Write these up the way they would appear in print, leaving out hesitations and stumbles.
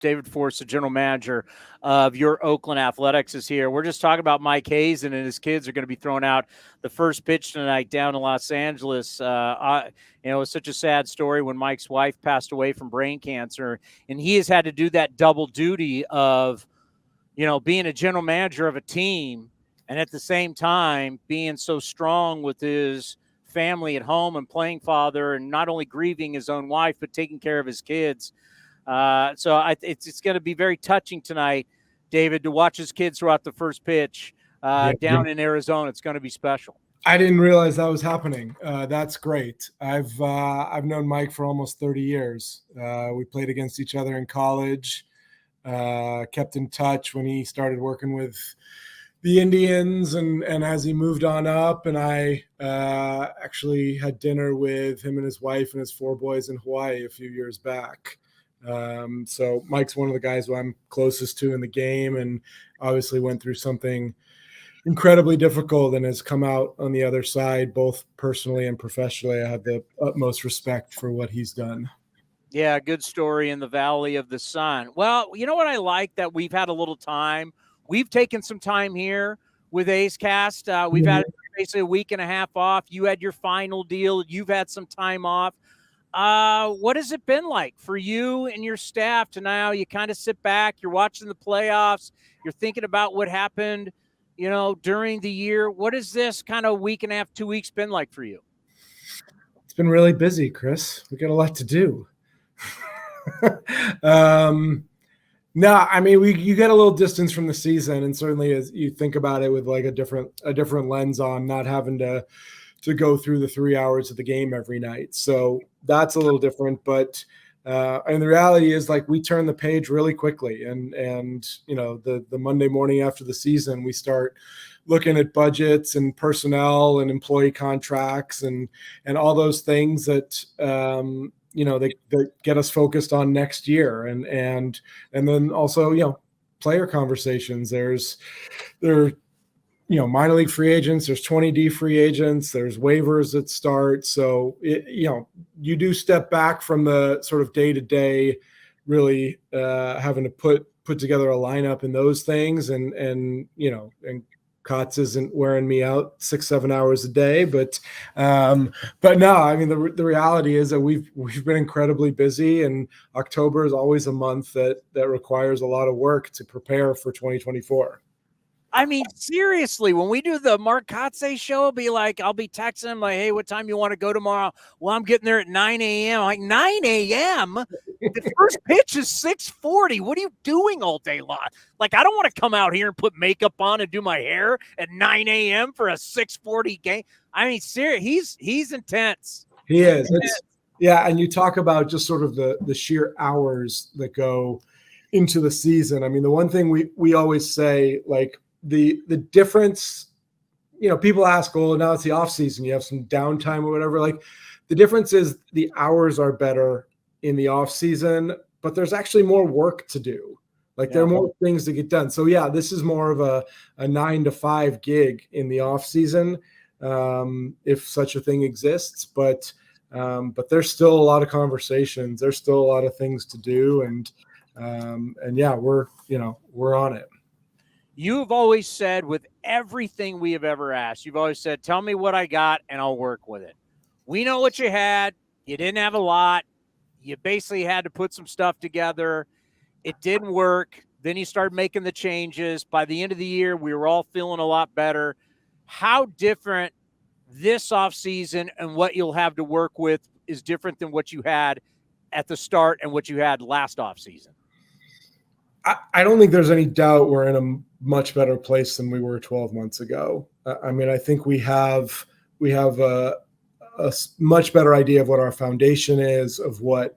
David Forst, the general manager of your Oakland Athletics, is here. We're just talking about Mike Hazen and his kids are going to be throwing out the first pitch tonight down in Los Angeles. It was such a sad story when Mike's wife passed away from brain cancer, and he has had to do that double duty of, being a general manager of a team and at the same time being so strong with his family at home and playing father, and not only grieving his own wife but taking care of his kids. It's going to be very touching tonight, David, to watch his kids throughout the first pitch down in Arizona. It's going to be special. I didn't realize that was happening. That's great. I've known Mike for almost 30 years. We played against each other in college, kept in touch when he started working with the Indians and as he moved on up. And I actually had dinner with him and his wife and his 4 boys in Hawaii a few years back. So Mike's one of the guys who I'm closest to in the game, and obviously went through something incredibly difficult and has come out on the other side, both personally and professionally. I have the utmost respect for what he's done. Yeah, good story in the Valley of the Sun. Well, you know what I like? That we've had a little time. We've taken some time here with A's Cast. We've had basically a week and a half off. You had your final deal. You've had some time off. What has it been like for you and your staff to now? You kind of sit back, you're watching the playoffs, you're thinking about what happened, during the year. What has this kind of week and a half, 2 weeks been like for you? It's been really busy, Chris. We got a lot to do. No, I mean, you get a little distance from the season, and certainly as you think about it with like a different lens on, not having to go through the 3 hours of the game every night. So that's a little different, but and the reality is, like, we turn the page really quickly, and the Monday morning after the season, we start looking at budgets and personnel and employee contracts and all those things that that get us focused on next year, and then also player conversations. There minor league free agents, there's 20D free agents, there's waivers that start. So, you do step back from the sort of day-to-day, really having to put together a lineup and those things. And Kotz isn't wearing me out 6-7 hours a day, but no, I mean, the reality is that we've been incredibly busy, and October is always a month that requires a lot of work to prepare for 2024. I mean, seriously, when we do the Mark Kotze show, I'll be texting him like, hey, what time you want to go tomorrow? Well, I'm getting there at 9 a.m. I'm like, 9 a.m.? The first pitch is 6:40. What are you doing all day long? Like, I don't want to come out here and put makeup on and do my hair at 9 a.m. for a 6:40 game. I mean, seriously, he's intense. He is. Yeah, and you talk about just sort of the sheer hours that go into the season. I mean, the one thing we always say, like, the difference, people ask, oh, now it's the off season, you have some downtime or whatever. Like, the difference is the hours are better in the off season, but there's actually more work to do. Like, there are more things to get done. So yeah, this is more of a 9 to 5 gig in the off season, if such a thing exists. But there's still a lot of conversations. There's still a lot of things to do. And yeah, we're on it. You've always said, with everything we have ever asked, you've always said, tell me what I got and I'll work with it. We know what you had. You didn't have a lot. You basically had to put some stuff together. It didn't work. Then you started making the changes. By the end of the year, we were all feeling a lot better. How different this offseason and what you'll have to work with is different than what you had at the start and what you had last offseason? I don't think there's any doubt we're in a much better place than we were 12 months ago. I mean, I think we have a much better idea of what our foundation is, of what,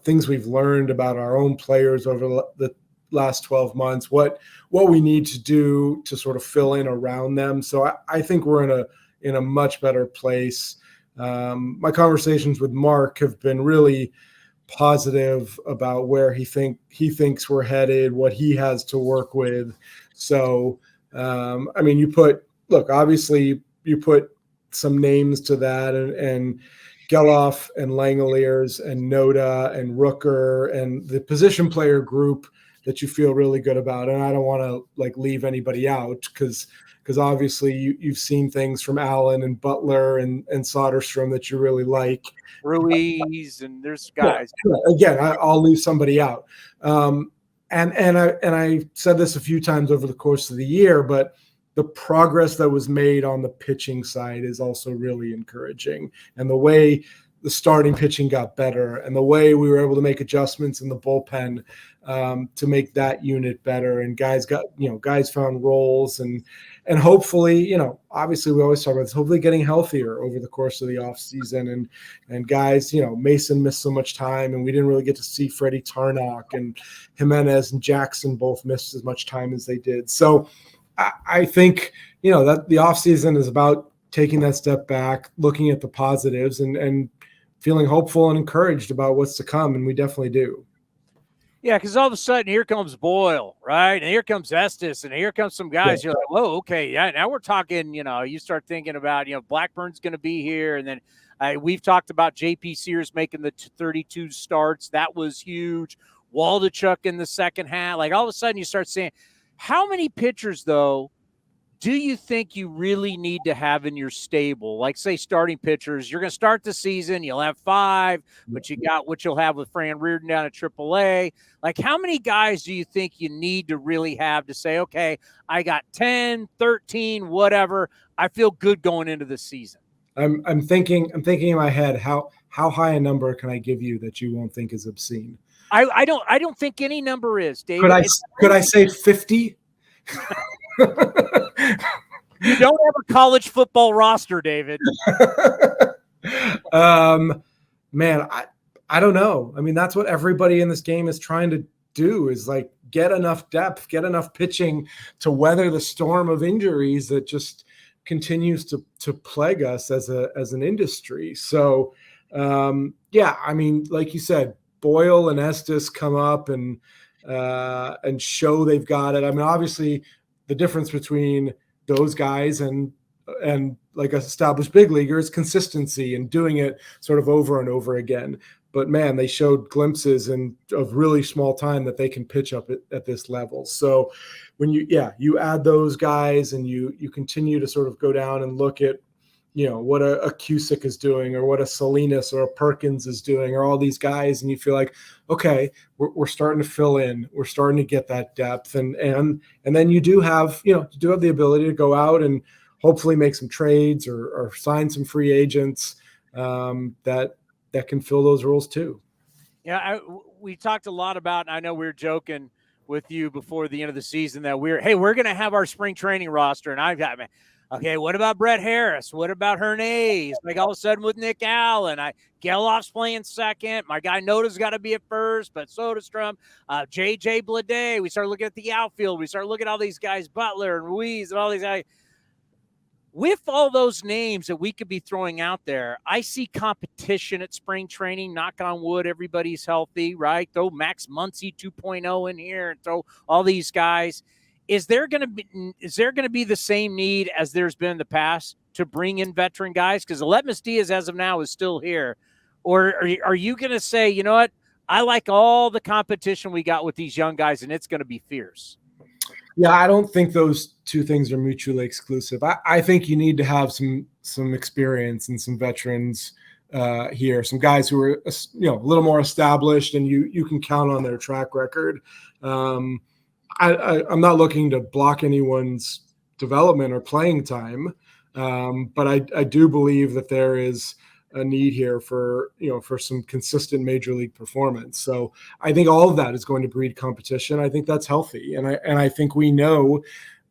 things we've learned about our own players over the last 12 months, what we need to do to sort of fill in around them. So I think we're in a much better place. My conversations with Mark have been really positive about where he thinks we're headed, what he has to work with. So, I mean, obviously you put some names to that, and Geloff and Langoliers and Noda and Rooker and the position player group that you feel really good about. And I don't want to like leave anybody out because obviously you've seen things from Allen and Butler and Soderstrom that you really like. Ruiz, and there's guys. Yeah, again, I'll leave somebody out. And I said this a few times over the course of the year, but the progress that was made on the pitching side is also really encouraging. And the way the starting pitching got better and the way we were able to make adjustments in the bullpen to make that unit better. And guys found roles and hopefully, obviously we always talk about this, hopefully getting healthier over the course of the offseason. And guys, Mason missed so much time and we didn't really get to see Freddie Tarnock, and Jimenez and Jackson both missed as much time as they did. So I think, that the offseason is about taking that step back, looking at the positives and feeling hopeful and encouraged about what's to come. And we definitely do. Yeah, because all of a sudden here comes Boyle, right? And here comes Estes, and here comes some guys. Yeah. You're like, whoa, okay. Yeah, now we're talking, you start thinking about, Blackburn's going to be here. And then we've talked about J.P. Sears making the 32 starts. That was huge. Waldachuk in the second half. Like all of a sudden you start saying, how many pitchers, though, do you think you really need to have in your stable? Like, say, starting pitchers, you're going to start the season, you'll have 5, but you got what you'll have with Fran Reardon down at AAA. Like, how many guys do you think you need to really have to say, okay, I got 10, 13, whatever. I feel good going into the season? I'm thinking in my head, how high a number can I give you that you won't think is obscene? I don't think any number is, David. Could I say 50? You don't have a college football roster, David. Man, I don't know. I mean, that's what everybody in this game is trying to do, is like get enough depth, get enough pitching to weather the storm of injuries that just continues to plague us as an industry. So yeah, I mean, like you said, Boyle and Estes come up and show they've got it. I mean, obviously the difference between those guys and like established big leaguers, consistency and doing it sort of over and over again. But man, they showed glimpses of really small time that they can pitch up at this level. So when you add those guys and you continue to sort of go down and look at, what a Cusick is doing or what a Salinas or a Perkins is doing or all these guys. And you feel like, okay, we're starting to fill in, we're starting to get that depth. And then you do have the ability to go out and hopefully make some trades or sign some free agents that can fill those roles too. Yeah. We talked a lot about, and I know we were joking with you before the end of the season that we're going to have our spring training roster. And I've got, okay, what about Brett Harris? What about Hernandez? Like all of a sudden with Nick Allen, Geloff's playing second. My guy Noda's got to be at first, but Soderstrom, J.J. Bleday. We start looking at the outfield. We start looking at all these guys, Butler and Ruiz and all these guys. With all those names that we could be throwing out there, I see competition at spring training. Knock on wood, everybody's healthy, right? Throw Max Muncy 2.0 in here and throw all these guys. Is there going to be the same need as there's been in the past to bring in veteran guys? Because Aletmus Diaz, as of now, is still here. Or are you going to say, you know what? I like all the competition we got with these young guys, and it's going to be fierce. Yeah, I don't think those two things are mutually exclusive. I think you need to have some experience and some veterans here, some guys who are a little more established, and you can count on their track record. I'm not looking to block anyone's development or playing time, but I do believe that there is a need here for some consistent major league performance. So I think all of that is going to breed competition. I think that's healthy, and I think we know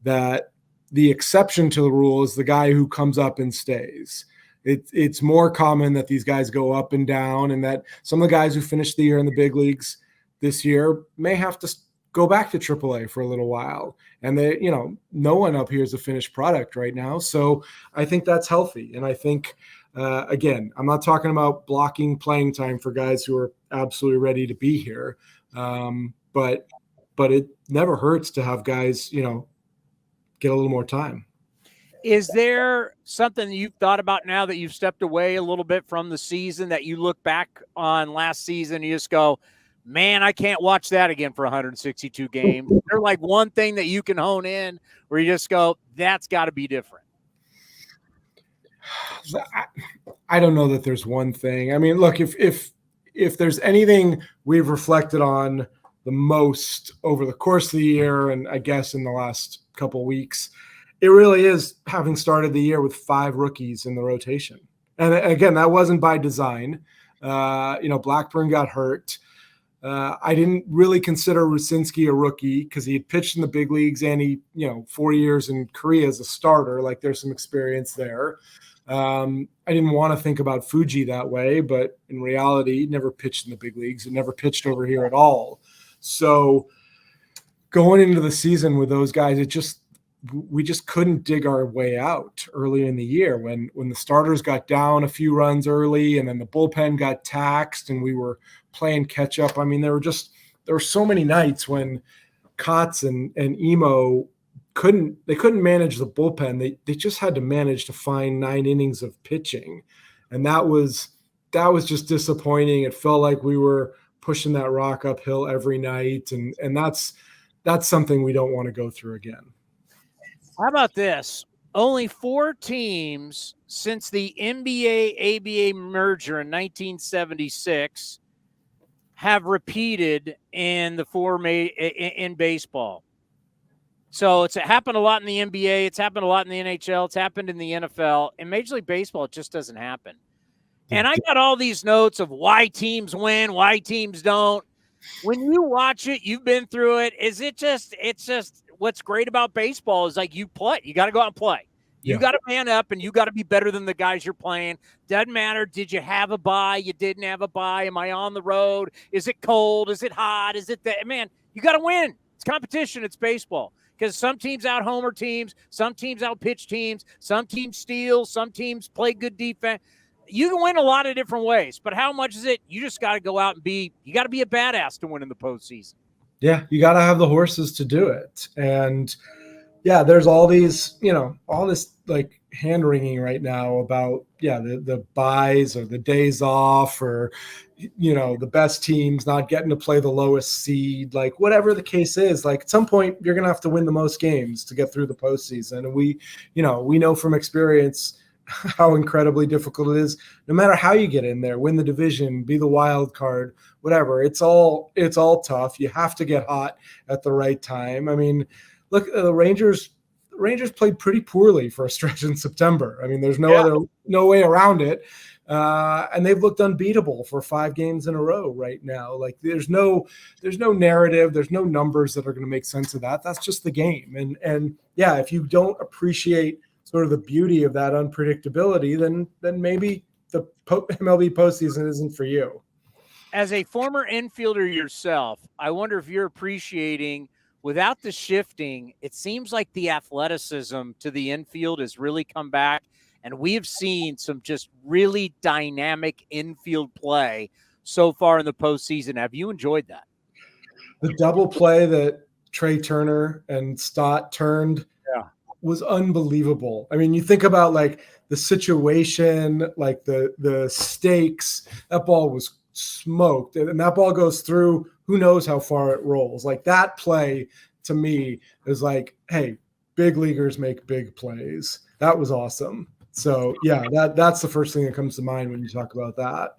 that the exception to the rule is the guy who comes up and stays. It's more common that these guys go up and down, and that some of the guys who finished the year in the big leagues this year may have to go back to AAA for a little while. And no one up here is a finished product right now. So I think that's healthy. And I think, again, I'm not talking about blocking playing time for guys who are absolutely ready to be here. But it never hurts to have guys, get a little more time. Is there something you've thought about now that you've stepped away a little bit from the season that you look back on last season and you just go, man, I can't watch that again for 162 games? They're like one thing that you can hone in where you just go, that's got to be different. I don't know that there's one thing. I mean, look, if there's anything we've reflected on the most over the course of the year, and I guess in the last couple of weeks, it really is having started the year with 5 rookies in the rotation. And again, that wasn't by design. Blackburn got hurt. I didn't really consider Rucinski a rookie because he had pitched in the big leagues and he, 4 years in Korea as a starter. Like there's some experience there. I didn't want to think about Fuji that way, but in reality, he never pitched in the big leagues and never pitched over here at all. So going into the season with those guys, we just couldn't dig our way out early in the year when the starters got down a few runs early and then the bullpen got taxed and we were playing catch up. I mean, there were so many nights when Kotz and Emo couldn't manage the bullpen. They just had to manage to find 9 innings of pitching. And that was just disappointing. It felt like we were pushing that rock uphill every night. And that's something we don't want to go through again. How about this? Only 4 teams since the NBA-ABA merger in 1976 have repeated in the in baseball. So it's happened a lot in the NBA. It's happened a lot in the NHL. It's happened in the NFL. In Major League Baseball, it just doesn't happen. And I got all these notes of why teams win, why teams don't. When you watch it, you've been through it. It's just what's great about baseball is like you play. You got to go out and play. You got to man up and you got to be better than the guys you're playing. Doesn't matter. Did you have a bye? You didn't have a bye. Am I on the road? Is it cold? Is it hot? Is it that? Man, you got to win. It's competition. It's baseball. Because some teams out-homer teams, some teams out-pitch teams, some teams steal, some teams play good defense. You can win a lot of different ways, but how much is it? You just got to go out and you got to be a badass to win in the postseason. Yeah, you got to have the horses to do it. And yeah, there's all these, all this like hand wringing right now about, the buys or the days off or, the best teams not getting to play the lowest seed, like whatever the case is. Like at some point you're going to have to win the most games to get through the postseason. And we know from experience how incredibly difficult it is, no matter how you get in there, win the division, be the wild card, whatever. It's all tough. You have to get hot at the right time. I mean, look, the Rangers played pretty poorly for a stretch in September. I mean, there's no way around it. And they've looked unbeatable for 5 games in a row right now. Like there's no narrative, there's no numbers that are going to make sense of that. That's just the game. And if you don't appreciate sort of the beauty of that unpredictability, then maybe the MLB postseason isn't for you. As a former infielder yourself, I wonder if you're appreciating, without the shifting, it seems like the athleticism to the infield has really come back, and we have seen some just really dynamic infield play so far in the postseason. Have you enjoyed that? The double play that Trey Turner and Stott turned was unbelievable. I mean, you think about like the situation, like the stakes, that ball was smoked, and that ball goes through, who knows how far it rolls. Like that play to me is like, hey, big leaguers make big plays. That was awesome. So that's the first thing that comes to mind when you talk about that.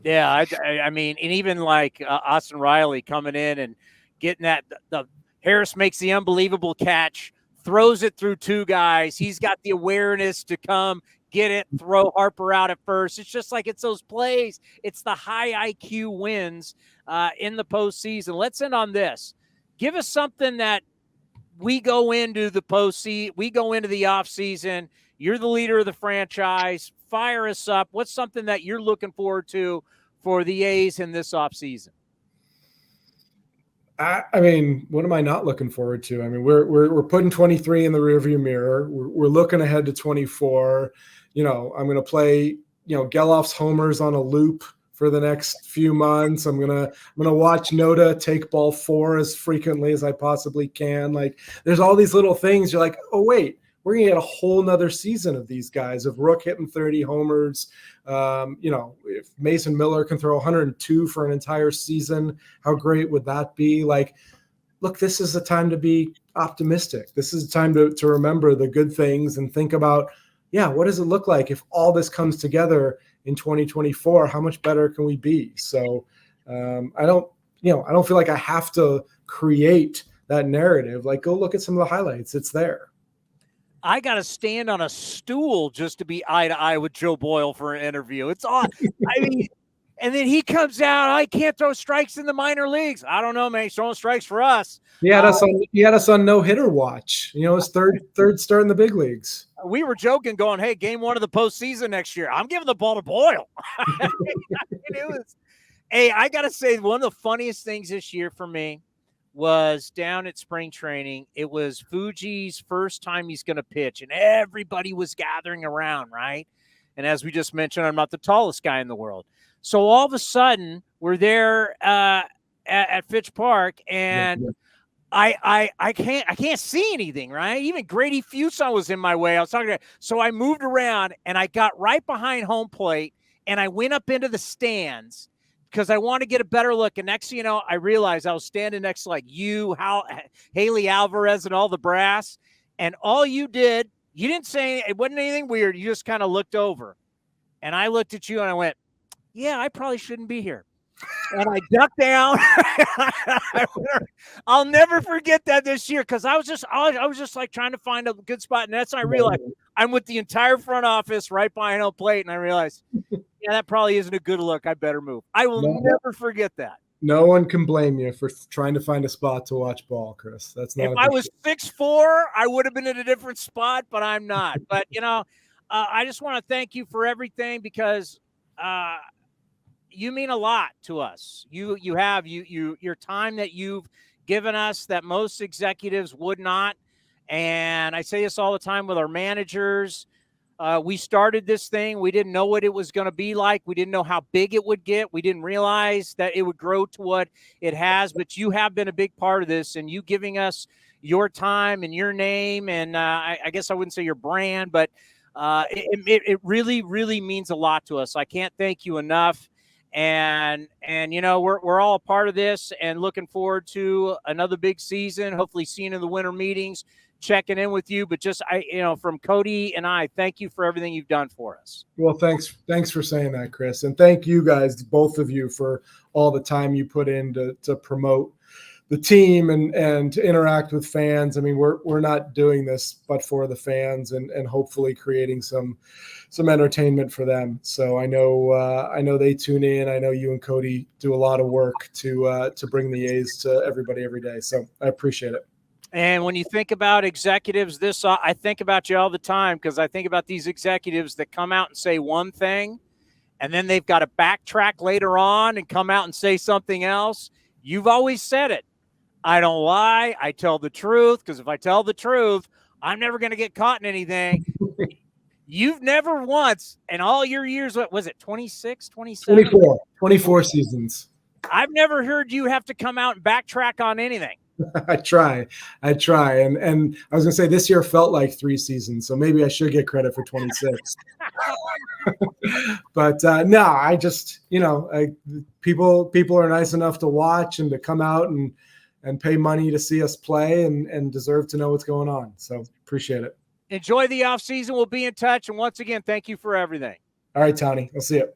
Yeah, I mean, and even like Austin Riley coming in and getting that, the Harris makes the unbelievable catch, throws it through 2 guys. He's got the awareness to come get it, throw Harper out at first. It's just like it's those plays. It's the high IQ wins in the postseason. Let's end on this. Give us something that we go into the postseason, we go into the offseason. You're the leader of the franchise. Fire us up. What's something that you're looking forward to for the A's in this offseason? I mean, what am I not looking forward to? I mean, we're putting 23 in the rearview mirror. We're looking ahead to 24. I'm going to play, Geloff's homers on a loop for the next few months. I'm gonna watch Noda take ball 4 as frequently as I possibly can. Like, there's all these little things. You're like, oh wait, we're going to get a whole nother season of these guys, of Rook hitting 30 homers. If Mason Miller can throw 102 for an entire season, how great would that be? Like, look, this is a time to be optimistic. This is a time to remember the good things and think about, what does it look like if all this comes together in 2024? How much better can we be? So I don't feel like I have to create that narrative. Like, go look at some of the highlights. It's there. I got to stand on a stool just to be eye to eye with Joe Boyle for an interview. It's odd. I mean, and then he comes out, I can't throw strikes in the minor leagues. I don't know, man. He's throwing strikes for us. He had us on no hitter watch. His third start in the big leagues. We were joking, going, "Hey, game 1 of the postseason next year, I'm giving the ball to Boyle." I got to say, one of the funniest things this year for me was down at spring training. It was Fuji's first time he's going to pitch, and everybody was gathering around, right? And as we just mentioned, I'm not the tallest guy in the world. So all of a sudden, we're there at Fitch Park, and I can't see anything, right? Even Grady Fuson was in my way. I was talking to him. So I moved around, and I got right behind home plate, and I went up into the stands because I want to get a better look. And next thing you know, I realized I was standing next to like you, Haley Alvarez, and all the brass. And all you did, you didn't say, it wasn't anything weird. You just kind of looked over. And I looked at you and I went, yeah, I probably shouldn't be here. And I ducked down. I'll never forget that this year, because I was just like trying to find a good spot. And that's when I realized I'm with the entire front office right behind home plate. And I realized, that probably isn't a good look. I better move. I will never forget that. No one can blame you for trying to find a spot to watch ball, Chris. That's not. If I was 6'4", I would have been in a different spot, but I'm not. But I just want to thank you for everything, because you mean a lot to us. You have your time that you've given us that most executives would not. And I say this all the time with our managers. We started this thing. We didn't know what it was going to be like. We didn't know how big it would get. We didn't realize that it would grow to what it has. But you have been a big part of this, and you giving us your time and your name, and I guess I wouldn't say your brand, but it really, really means a lot to us. I can't thank you enough. And we're all a part of this, and looking forward to another big season. Hopefully seeing you in the winter meetings, checking in with you. But just from Cody and I, thank you for everything you've done for us. Well, thanks for saying that, Chris, and thank you guys, both of you, for all the time you put in to promote the team and to interact with fans. I mean, we're not doing this but for the fans, and hopefully creating some entertainment for them. So I know they tune in. I know you and Cody do a lot of work to bring the A's to everybody every day. So I appreciate it. And when you think about executives, I think about you all the time, because I think about these executives that come out and say one thing, and then they've got to backtrack later on and come out and say something else. You've always said it. I don't lie. I tell the truth, because if I tell the truth, I'm never going to get caught in anything. You've never once in all your years, what was it, 26, 27? 24 seasons. I've never heard you have to come out and backtrack on anything. I try. And I was going to say, this year felt like 3 seasons, so maybe I should get credit for 26. But no, I just, people are nice enough to watch and to come out and pay money to see us play, and deserve to know what's going on. So appreciate it. Enjoy the offseason. We'll be in touch. And once again, thank you for everything. All right, Tony. I'll see you.